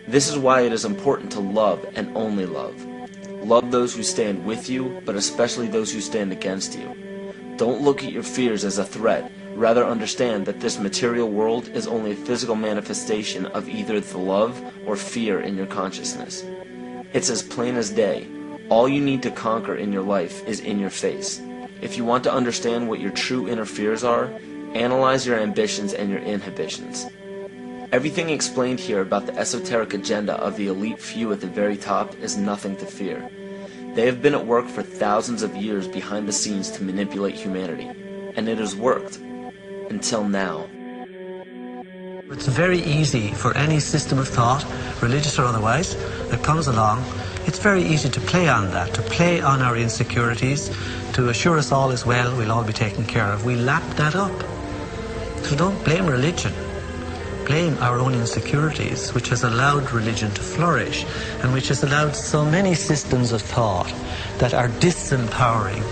This is why it is important to love and only love. Love those who stand with you, but especially those who stand against you. Don't look at your fears as a threat. Rather understand that this material world is only a physical manifestation of either the love or fear in your consciousness. It's as plain as day. All you need to conquer in your life is in your face. If you want to understand what your true inner fears are, analyze your ambitions and your inhibitions. Everything explained here about the esoteric agenda of the elite few at the very top is nothing to fear. They have been at work for thousands of years behind the scenes to manipulate humanity, and it has worked. Until now. It's very easy for any system of thought, religious or otherwise, that comes along. It's very easy to play on that, to play on our insecurities, to assure us all is well, we'll all be taken care of. We lap that up. So don't blame religion. Blame our own insecurities, which has allowed religion to flourish, and which has allowed so many systems of thought that are disempowering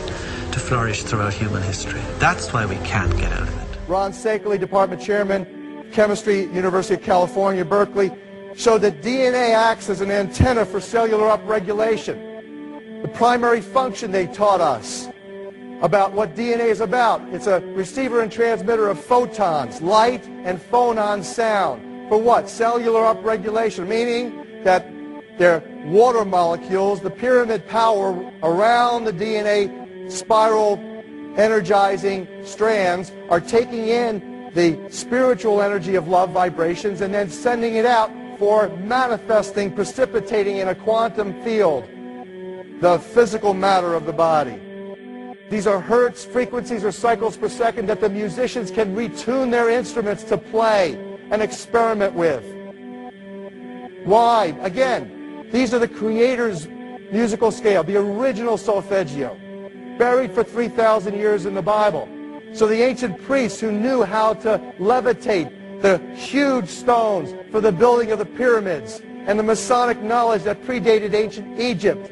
to flourish throughout human history. That's why we can't get out of it. Ron Sakeley, Department Chairman, Chemistry, University of California, Berkeley, showed that DNA acts as an antenna for cellular upregulation. The primary function they taught us about what DNA is about. It's a receiver and transmitter of photons, light, and phonon sound. For what? Cellular upregulation, meaning that their water molecules, the pyramid power around the DNA spiral energizing strands, are taking in the spiritual energy of love vibrations and then sending it out for manifesting, precipitating in a quantum field, the physical matter of the body. These are hertz, frequencies, or cycles per second that the musicians can retune their instruments to play and experiment with. Why? Again, these are the Creator's musical scale, the original solfeggio, buried for 3,000 years in the Bible. So the ancient priests who knew how to levitate the huge stones for the building of the pyramids, and the Masonic knowledge that predated ancient Egypt,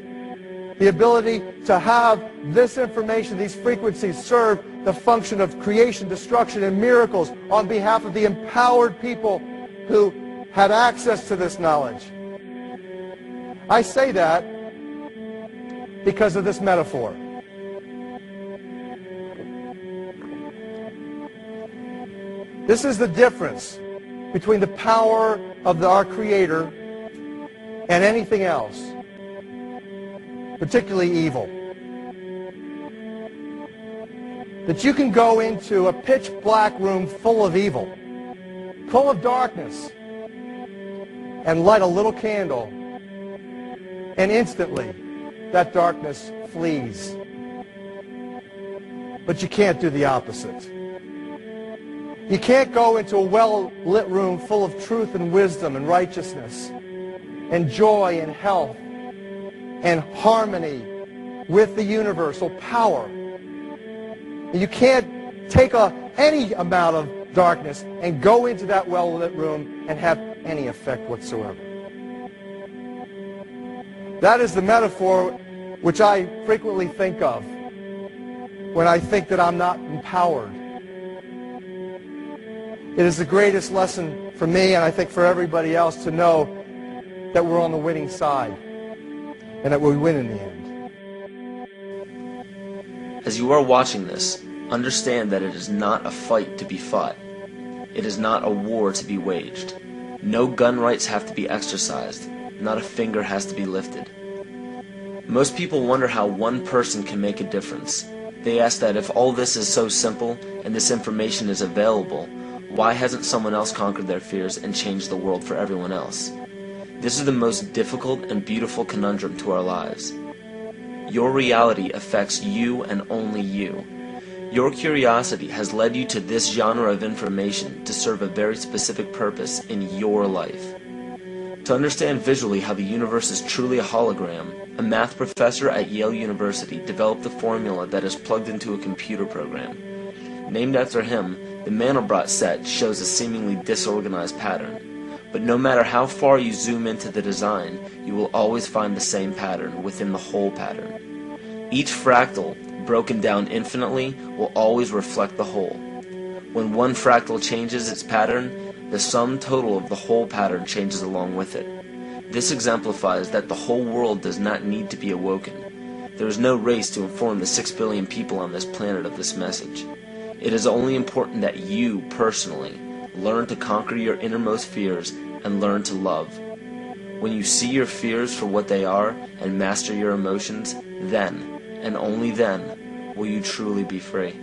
the ability to have this information, these frequencies, serve the function of creation, destruction, and miracles on behalf of the empowered people who had access to this knowledge. I say that because of this metaphor. This is the difference between the power of our Creator and anything else, particularly evil. That you can go into a pitch black room full of evil, full of darkness, and light a little candle, and instantly that darkness flees. But you can't do the opposite. You can't go into a well-lit room full of truth and wisdom and righteousness and joy and health and harmony with the universal power. You can't take any amount of darkness and go into that well-lit room and have any effect whatsoever. That is the metaphor which I frequently think of when I think that I'm not empowered. It is the greatest lesson for me, and I think for everybody else, to know that we're on the winning side and that we win in the end. As you are watching this, understand that it is not a fight to be fought. It is not a war to be waged. No gun rights have to be exercised. Not a finger has to be lifted. Most people wonder how one person can make a difference. They ask that if all this is so simple and this information is available, why hasn't someone else conquered their fears and changed the world for everyone else? This is the most difficult and beautiful conundrum to our lives. Your reality affects you and only you. Your curiosity has led you to this genre of information to serve a very specific purpose in your life. To understand visually how the universe is truly a hologram, a math professor at Yale University developed a formula that is plugged into a computer program. Named after him, the Mandelbrot set shows a seemingly disorganized pattern. But no matter how far you zoom into the design, you will always find the same pattern within the whole pattern. Each fractal, broken down infinitely, will always reflect the whole. When one fractal changes its pattern, the sum total of the whole pattern changes along with it. This exemplifies that the whole world does not need to be awoken. There is no race to inform the 6 billion people on this planet of this message. It is only important that you, personally, learn to conquer your innermost fears and learn to love. When you see your fears for what they are and master your emotions, then, and only then, will you truly be free.